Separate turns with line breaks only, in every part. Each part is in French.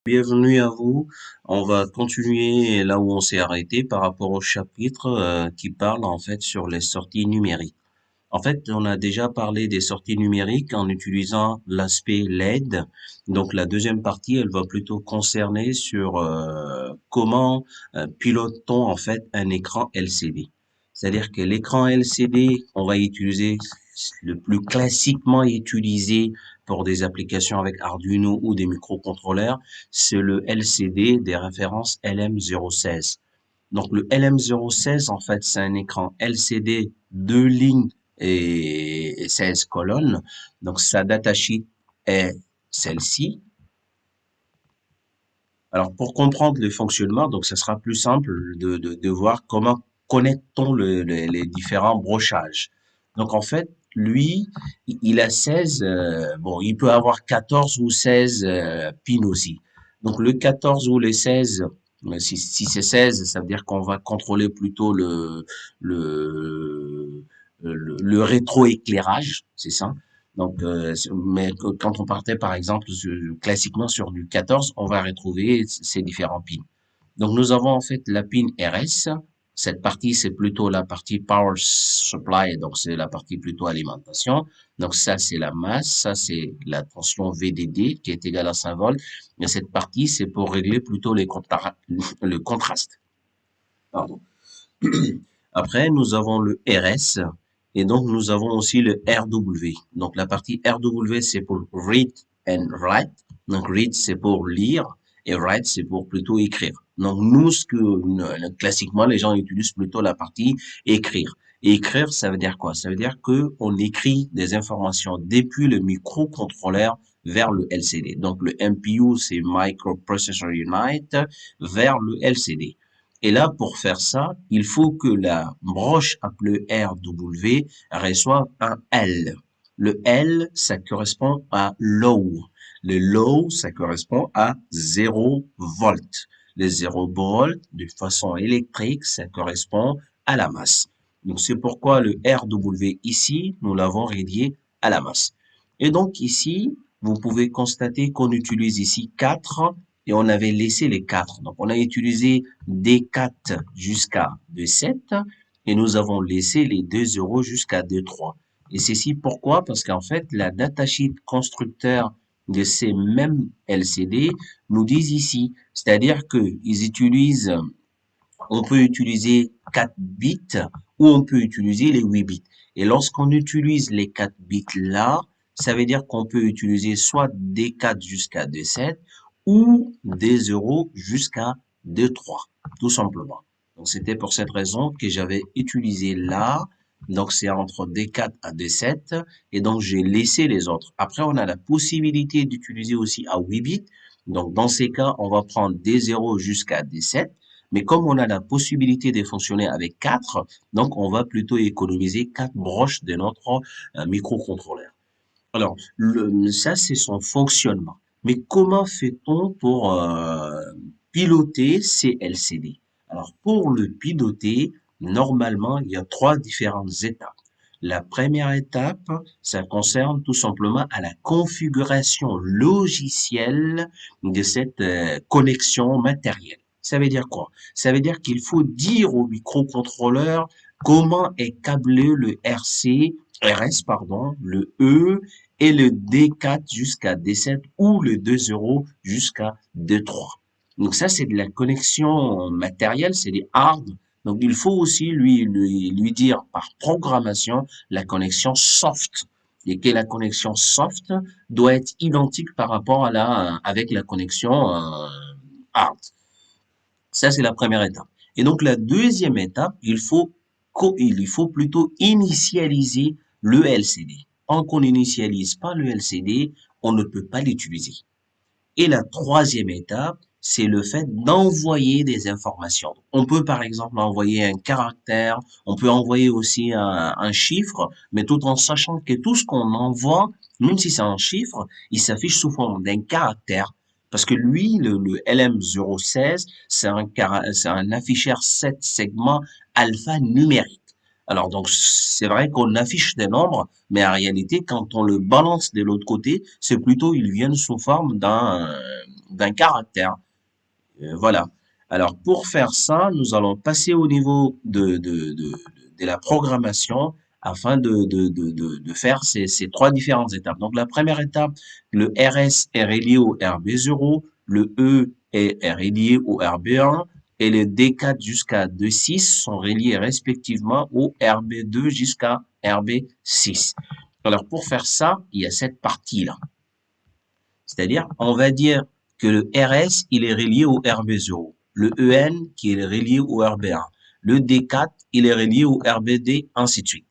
Bienvenue à vous. On va continuer là où on s'est arrêté par rapport au chapitre qui parle en fait sur les sorties numériques. En fait, on a déjà parlé des sorties numériques en utilisant l'aspect LED. Donc la deuxième partie, elle va plutôt concerner sur comment pilote-t-on en fait un écran LCD. C'est-à-dire que l'écran LCD, on va utiliser le plus classiquement utilisé pour des applications avec Arduino ou des microcontrôleurs, c'est le LCD des références LM016. Donc le LM016, en fait, c'est un écran LCD 2 lignes et 16 colonnes. Donc sa datasheet est celle-ci. Alors pour comprendre le fonctionnement, donc ça sera plus simple de voir comment connectons les différents brochages. Donc en fait, lui, il a 16, bon, il peut avoir 14 ou 16 pins aussi. Donc le 14 ou les 16, si c'est 16, ça veut dire qu'on va contrôler plutôt le, le rétroéclairage, c'est ça. Donc, mais quand on partait, par exemple, classiquement sur du 14, on va retrouver ces différents pins. Donc, nous avons en fait la pin RS. Cette partie, c'est plutôt la partie power supply, donc c'est la partie plutôt alimentation. Donc, ça, c'est la masse, ça, c'est la tension VDD qui est égale à 5 volts. Et cette partie, c'est pour régler plutôt le contraste. Pardon. Après, nous avons le RS et donc nous avons aussi le RW. Donc la partie RW, c'est pour read and write. Donc read, c'est pour lire et write, c'est pour plutôt écrire. Donc nous, classiquement, les gens utilisent plutôt la partie écrire. Et écrire, ça veut dire quoi? Ça veut dire que on écrit des informations depuis le microcontrôleur vers le LCD. Donc le MPU, c'est Microprocessor Unit, vers le LCD. Et là, pour faire ça, il faut que la broche appelée RW reçoive un L. Le L, ça correspond à low. Le low, ça correspond à 0 volts. Les 0 volts, de façon électrique, ça correspond à la masse. Donc, c'est pourquoi le RW ici, nous l'avons rédié à la masse. Et donc, ici, vous pouvez constater qu'on utilise ici 4 et on avait laissé les 4. Donc, on a utilisé D4 jusqu'à D7 et nous avons laissé les 2 euros jusqu'à D3. Et ceci pourquoi? Parce qu'en fait, la datasheet constructeur de ces mêmes LCD nous disent ici, c'est-à-dire qu'ils utilisent, on peut utiliser 4 bits ou on peut utiliser les 8 bits. Et lorsqu'on utilise les 4 bits là, ça veut dire qu'on peut utiliser soit D4 jusqu'à D7 ou des euros jusqu'à D3, tout simplement. Donc, c'était pour cette raison que j'avais utilisé là. Donc, c'est entre D4 à D7. Et donc, j'ai laissé les autres. Après, on a la possibilité d'utiliser aussi à 8 bits. Donc, dans ces cas, on va prendre D0 jusqu'à D7. Mais comme on a la possibilité de fonctionner avec 4, donc on va plutôt économiser 4 broches de notre microcontrôleur. Alors, ça, c'est son fonctionnement. Mais comment fait-on pour piloter ces LCD? Alors, pour le piloter, normalement, il y a 3 différentes étapes. La première étape, ça concerne tout simplement à la configuration logicielle de cette connexion matérielle. Ça veut dire quoi? Ça veut dire qu'il faut dire au microcontrôleur comment est câblé le RS, pardon, le E et le D4 jusqu'à D7 ou le 2 € jusqu'à D3. Donc ça, c'est de la connexion matérielle, c'est des hard. Donc il faut aussi lui dire par programmation la connexion soft et que la connexion soft doit être identique par rapport à avec la connexion hard. Ça, c'est la première étape. Et donc, la deuxième étape, il faut plutôt initialiser le LCD. Tant qu'on n'initialise pas le LCD, on ne peut pas l'utiliser. Et la troisième étape, c'est le fait d'envoyer des informations. On peut par exemple envoyer un caractère, on peut envoyer aussi un chiffre, mais tout en sachant que tout ce qu'on envoie, même si c'est un chiffre, il s'affiche sous forme d'un caractère. Parce que lui, le LM016, c'est un afficheur 7 segments alphanumérique. Alors donc c'est vrai qu'on affiche des nombres, mais en réalité quand on le balance de l'autre côté, c'est plutôt ils viennent sous forme d'un caractère. Voilà. Alors, pour faire ça, nous allons passer au niveau de la programmation afin de faire ces trois différentes étapes. Donc, la première étape, le RS est relié au RB0, le E est relié au RB1 et les D4 jusqu'à D6 sont reliés respectivement au RB2 jusqu'à RB6. Alors, pour faire ça, il y a cette partie-là. C'est-à-dire, on va dire que le RS, il est relié au RB0. Le EN, qui est relié au RB1. Le D4, il est relié au RBD, ainsi de suite.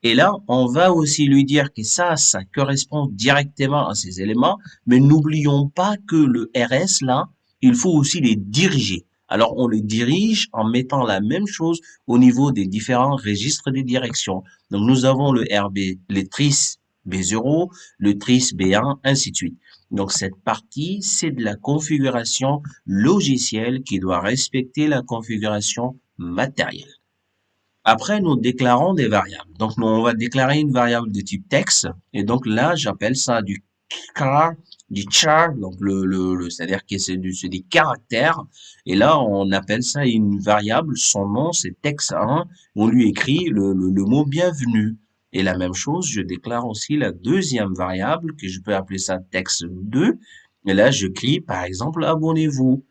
Et là, on va aussi lui dire que ça correspond directement à ces éléments, mais n'oublions pas que le RS, là, il faut aussi les diriger. Alors, on les dirige en mettant la même chose au niveau des différents registres de direction. Donc, nous avons le RB, les tris B0, le tris B1, ainsi de suite. Donc, cette partie, c'est de la configuration logicielle qui doit respecter la configuration matérielle. Après, nous déclarons des variables. Donc, nous, on va déclarer une variable de type texte. Et donc, là, j'appelle ça du char. Donc, c'est-à-dire que c'est des caractères. Et là, on appelle ça une variable. Son nom, c'est text1. On lui écrit le mot bienvenue. Et la même chose, je déclare aussi la deuxième variable que je peux appeler ça text2. Et là, je crie, par exemple, abonnez-vous.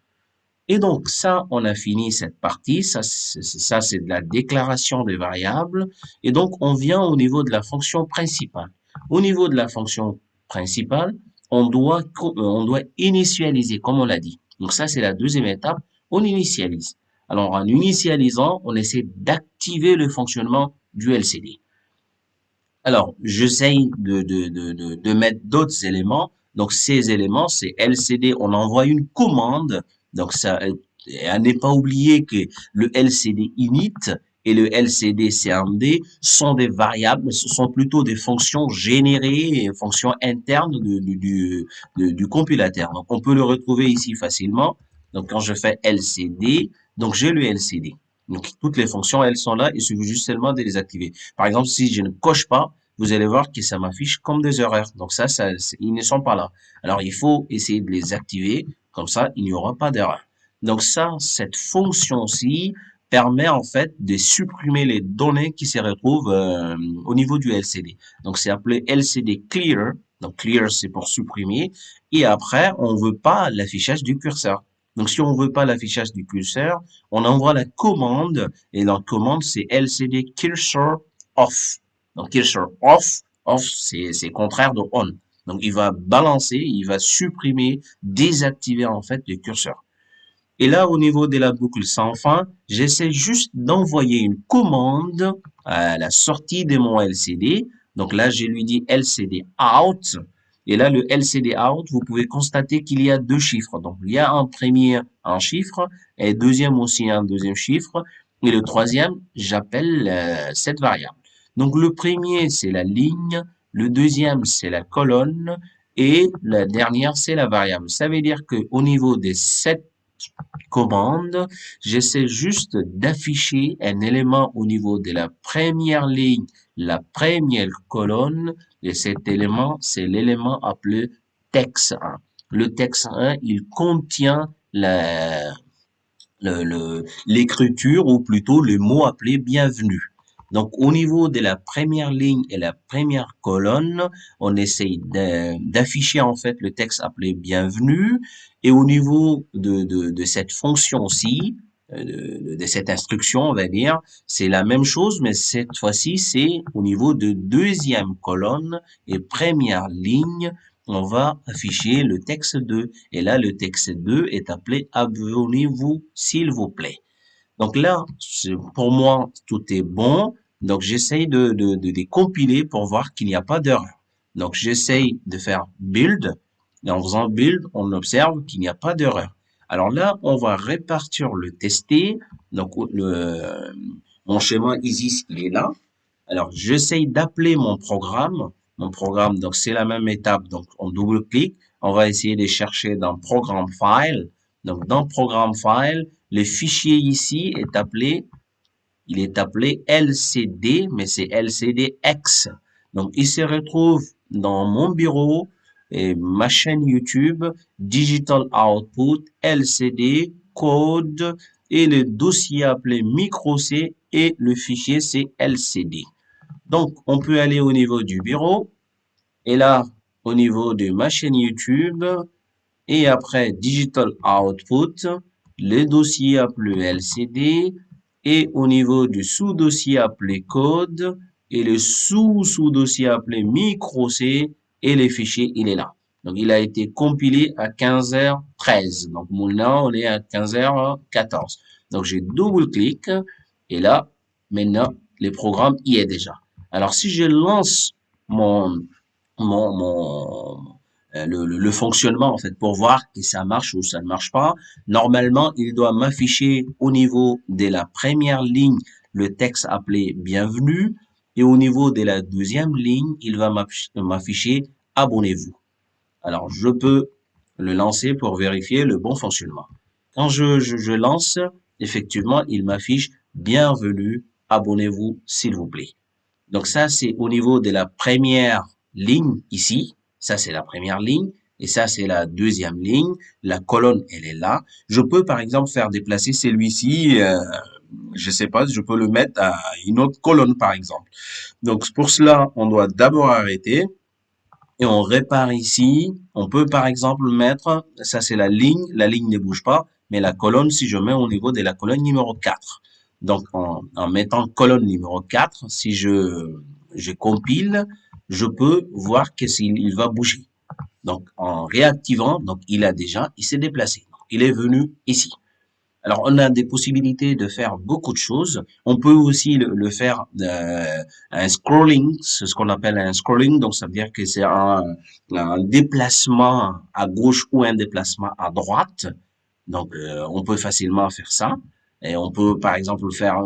Et donc, ça, on a fini cette partie. Ça, c'est de la déclaration des variables. Et donc, on vient au niveau de la fonction principale. Au niveau de la fonction principale, on doit initialiser, comme on l'a dit. Donc, ça, c'est la deuxième étape. On initialise. Alors, en initialisant, on essaie d'activer le fonctionnement du LCD. Alors, j'essaye de mettre d'autres éléments. Donc, ces éléments, c'est LCD, on envoie une commande. Donc, ça, à ne pas oublier que le LCD init et le LCD CMD sont des variables, ce sont plutôt des fonctions générées et fonctions internes du compilateur. Donc, on peut le retrouver ici facilement. Donc, quand je fais LCD, donc j'ai le LCD. Donc, toutes les fonctions, elles sont là. Il suffit juste seulement de les activer. Par exemple, si je ne coche pas, vous allez voir que ça m'affiche comme des erreurs. Donc ça, ils ne sont pas là. Alors, il faut essayer de les activer. Comme ça, il n'y aura pas d'erreur. Donc ça, cette fonction-ci permet en fait de supprimer les données qui se retrouvent au niveau du LCD. Donc, c'est appelé LCD Clear. Donc, Clear, c'est pour supprimer. Et après, on veut pas l'affichage du curseur. Donc, si on veut pas l'affichage du curseur, on envoie la commande. Et la commande, c'est LCD Cursor Off. Donc, cursor off, c'est contraire de on. Donc, il va balancer, il va supprimer, désactiver en fait le curseur. Et là, au niveau de la boucle sans fin, j'essaie juste d'envoyer une commande à la sortie de mon LCD. Donc là, je lui dis LCD out. Et là, le LCD out, vous pouvez constater qu'il y a deux chiffres. Donc, il y a un premier, un chiffre, et deuxième aussi un deuxième chiffre. Et le troisième, j'appelle cette variable. Donc, le premier, c'est la ligne. Le deuxième, c'est la colonne. Et la dernière, c'est la variable. Ça veut dire que au niveau des 7 commande, j'essaie juste d'afficher un élément au niveau de la première ligne, la première colonne, et cet élément, c'est l'élément appelé texte1. Le texte1, il contient l'écriture ou plutôt le mot appelé bienvenue. Donc, au niveau de la première ligne et la première colonne, on essaye d'afficher en fait le texte appelé bienvenue. Et au niveau de cette fonction-ci, de cette instruction, on va dire, c'est la même chose, mais cette fois-ci, c'est au niveau de deuxième colonne et première ligne, on va afficher le texte 2. Et là, le texte 2 est appelé abonnez-vous, s'il vous plaît. Donc là, pour moi, tout est bon. Donc, j'essaye de les compiler pour voir qu'il n'y a pas d'erreur. Donc, j'essaye de faire build. Et en faisant build, on observe qu'il n'y a pas d'erreur. Alors là, on va répartir le tester. Donc, mon schéma ISIS, il est là. Alors, j'essaye d'appeler mon programme. Mon programme, donc c'est la même étape. Donc, on double-clique. On va essayer de chercher dans Programme File. Donc, dans Programme File, le fichier ici est appelé, il est appelé LCD, mais c'est LCDX. Donc, il se retrouve dans mon bureau, et ma chaîne YouTube, Digital Output, LCD, code et le dossier appelé micro C et le fichier c'est LCD. Donc, on peut aller au niveau du bureau et là, au niveau de ma chaîne YouTube, et après Digital Output, le dossier appelé LCD et au niveau du sous-dossier appelé code et le sous-sous-dossier appelé micro C et les fichiers, il est là. Donc, il a été compilé à 15h13. Donc, là, on est à 15h14. Donc, j'ai double-clic et là, maintenant, le programme y est déjà. Alors, si je lance mon, le fonctionnement en fait pour voir si ça marche ou ça ne marche pas. Normalement, il doit m'afficher au niveau de la première ligne le texte appelé bienvenue et au niveau de la deuxième ligne, il va m'afficher abonnez-vous. Alors, je peux le lancer pour vérifier le bon fonctionnement. Quand je lance, effectivement, il m'affiche bienvenue, abonnez-vous s'il vous plaît. Donc ça, c'est au niveau de la première ligne ici. Ça, c'est la première ligne. Et ça, c'est la deuxième ligne. La colonne, elle est là. Je peux, par exemple, faire déplacer celui-ci. Je sais pas, je peux le mettre à une autre colonne, par exemple. Donc, pour cela, on doit d'abord arrêter et on répare ici. On peut, par exemple, mettre, ça, c'est la ligne ne bouge pas, mais la colonne, si je mets au niveau de la colonne numéro 4. Donc, en mettant colonne numéro 4, si je compile, je peux voir que s'il va bouger. Donc, en réactivant, donc il s'est déplacé. Donc, il est venu ici. Alors, on a des possibilités de faire beaucoup de choses. On peut aussi le faire un scrolling, c'est ce qu'on appelle un scrolling. Donc, ça veut dire que c'est un déplacement à gauche ou un déplacement à droite. Donc, on peut facilement faire ça. Et on peut, par exemple, faire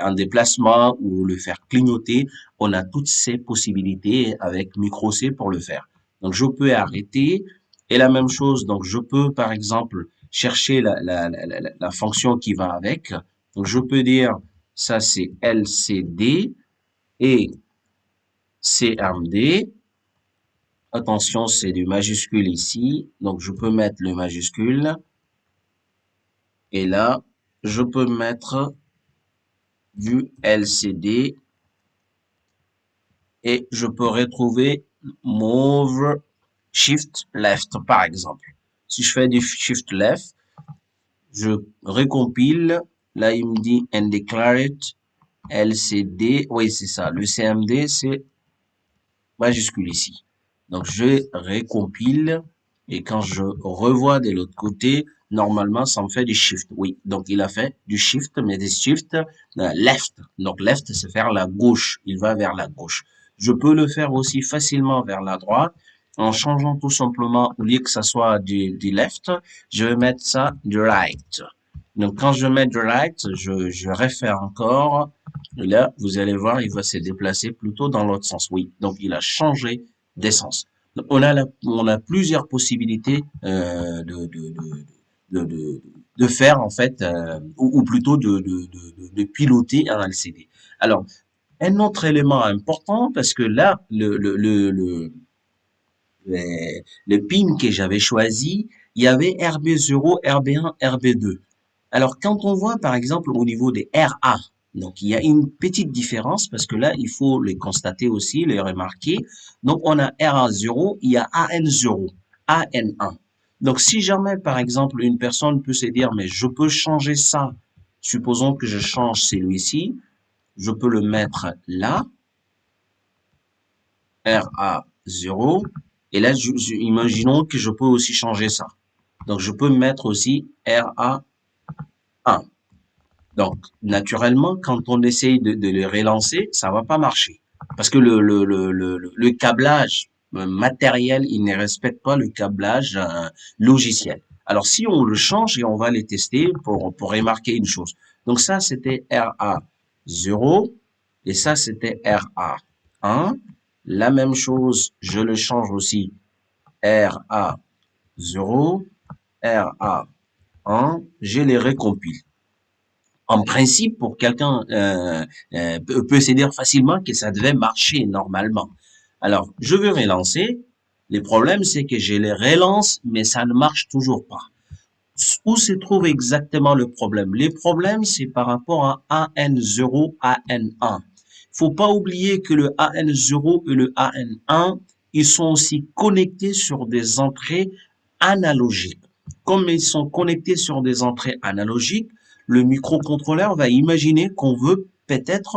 un déplacement ou le faire clignoter. On a toutes ces possibilités avec micro C pour le faire. Donc, je peux arrêter. Et la même chose, donc, je peux, par exemple, chercher la fonction qui va avec. Donc, je peux dire, ça, c'est LCD et CMD. Attention, c'est du majuscule ici. Donc, je peux mettre le majuscule. Et là, je peux mettre du LCD et je peux retrouver Move Shift Left, par exemple. Si je fais du Shift Left, je recompile. Là, il me dit Undeclared LCD. Oui, c'est ça. Le CMD, c'est majuscule ici. Donc, je recompile et quand je revois de l'autre côté, normalement, ça me fait du shift. Oui, donc il a fait du shift, mais des shift left. Donc, left, c'est faire la gauche. Il va vers la gauche. Je peux le faire aussi facilement vers la droite en changeant tout simplement, au lieu que ça soit du left, je vais mettre ça du right. Donc, quand je mets du right, je réfère encore. Et là, vous allez voir, il va se déplacer plutôt dans l'autre sens. Oui, donc il a changé d'essence. On a plusieurs possibilités de faire en fait, ou plutôt de piloter un LCD. Alors, un autre élément important, parce que là, le PIN que j'avais choisi, il y avait RB0, RB1, RB2. Alors, quand on voit, par exemple, au niveau des RA, donc il y a une petite différence parce que là, il faut les constater aussi, les remarquer. Donc, on a RA0, il y a AN0, AN1. Donc, si jamais, par exemple, une personne peut se dire, mais je peux changer ça, supposons que je change celui-ci, je peux le mettre là, RA0, et là, imaginons que je peux aussi changer ça. Donc, je peux mettre aussi RA1. Donc, naturellement, quand on essaye de les relancer, ça va pas marcher. Parce que le câblage matériel, il ne respecte pas le câblage logiciel. Alors, si on le change et on va les tester pour remarquer une chose. Donc, ça, c'était RA0 et ça, c'était RA1. La même chose, je le change aussi RA0, RA1, je les recompile. En principe, pour quelqu'un peut se dire facilement que ça devait marcher normalement. Alors, je vais relancer. Le problème, c'est que je les relance, mais ça ne marche toujours pas. Où se trouve exactement le problème? Le problème, c'est par rapport à AN0, AN1. Faut pas oublier que le AN0 et le AN1, ils sont aussi connectés sur des entrées analogiques. Comme ils sont connectés sur des entrées analogiques, le microcontrôleur va imaginer qu'on veut peut-être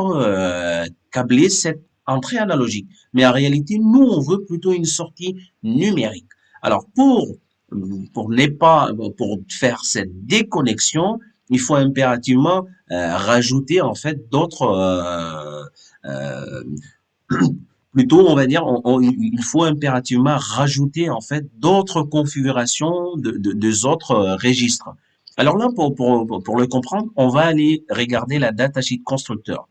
câbler cette entrée analogique. Mais en réalité, nous, on veut plutôt une sortie numérique. Alors, pour faire cette déconnexion, il faut impérativement rajouter en fait d'autres euh, plutôt on va dire il faut impérativement rajouter en fait d'autres configurations de autres registres. Alors là pour le comprendre, on va aller regarder la datasheet constructeur.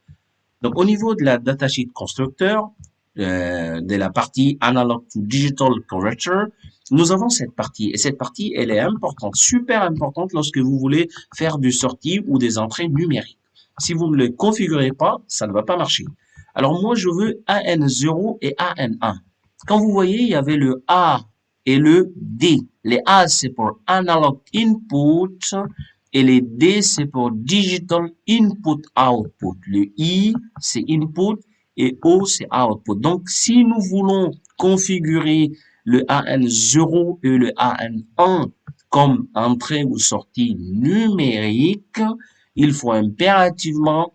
Donc, au niveau de la datasheet constructeur, de la partie analog to digital converter, nous avons cette partie. Et cette partie, elle est importante, super importante lorsque vous voulez faire du sortie ou des entrées numériques. Si vous ne le configurez pas, ça ne va pas marcher. Alors, moi, je veux AN0 et AN1. Quand vous voyez, il y avait le A et le D. Les A, c'est pour analog input et les D, c'est pour Digital Input Output. Le I, c'est Input et O, c'est Output. Donc, si nous voulons configurer le AN0 et le AN1 comme entrée ou sortie numérique, il faut impérativement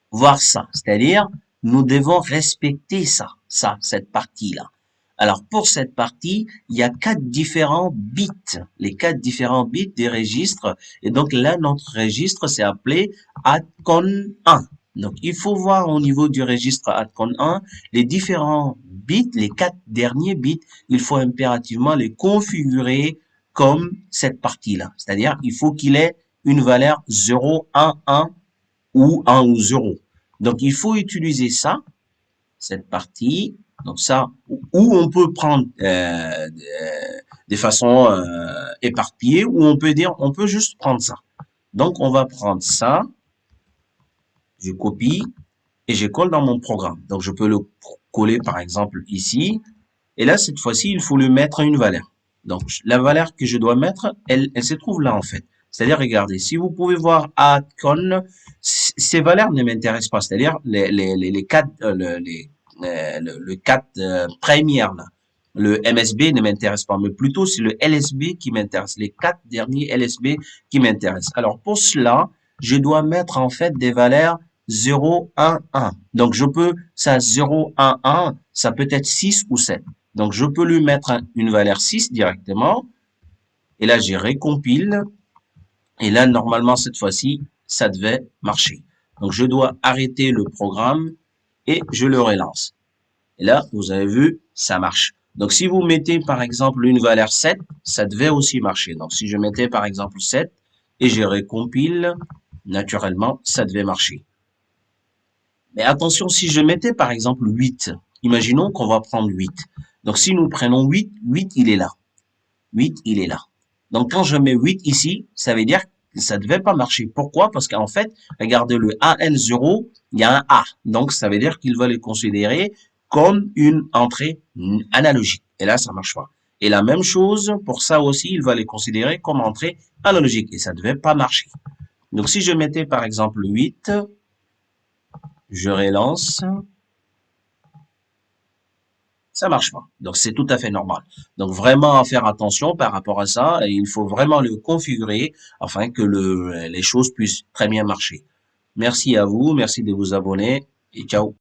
voir ça. C'est-à-dire, nous devons respecter cette partie-là. Alors, pour cette partie, il y a 4 différents bits, les 4 différents bits des registres. Et donc, là, notre registre, c'est appelé ATCON 1. Donc, il faut voir au niveau du registre ATCON 1, les différents bits, les 4 derniers bits, il faut impérativement les configurer comme cette partie-là. C'est-à-dire, il faut qu'il ait une valeur 0, 1, 1 ou 1 ou 0. Donc, il faut utiliser ça, cette partie. Donc ça, ou on peut prendre des façons éparpillées, ou on peut dire, on peut juste prendre ça. Donc on va prendre ça, je copie et je colle dans mon programme. Donc je peux le coller par exemple ici. Et là, cette fois-ci, il faut lui mettre une valeur. Donc la valeur que je dois mettre, elle se trouve là en fait. C'est-à-dire, regardez, si vous pouvez voir ATCON, ces valeurs ne m'intéressent pas. C'est-à-dire les 4, le 4 première là. Le MSB ne m'intéresse pas, mais plutôt c'est le LSB qui m'intéresse, les 4 derniers LSB qui m'intéressent. Alors pour cela, je dois mettre en fait des valeurs 0, 1, 1. Donc je peux, ça 0, 1, 1, ça peut être 6 ou 7. Donc je peux lui mettre une valeur 6 directement. Et là, j'ai recompile. Et là, normalement, cette fois-ci, ça devait marcher. Donc je dois arrêter le programme et je le relance. Et là, vous avez vu, ça marche. Donc, si vous mettez, par exemple, une valeur 7, ça devait aussi marcher. Donc, si je mettais, par exemple, 7 et je recompile, naturellement, ça devait marcher. Mais attention, si je mettais, par exemple, 8, imaginons qu'on va prendre 8. Donc, si nous prenons 8, 8, il est là. 8, il est là. Donc, quand je mets 8 ici, ça veut dire que ça ne devait pas marcher. Pourquoi? Parce qu'en fait, regardez le AN0, il y a un A. Donc, ça veut dire qu'il va le considérer comme une entrée analogique. Et là, ça marche pas. Et la même chose, pour ça aussi, il va les considérer comme entrée analogique. Et ça ne devait pas marcher. Donc, si je mettais par exemple 8, je relance, ça marche pas. Donc, c'est tout à fait normal. Donc, vraiment à faire attention par rapport à ça. Et il faut vraiment le configurer afin que les choses puissent très bien marcher. Merci à vous. Merci de vous abonner et ciao.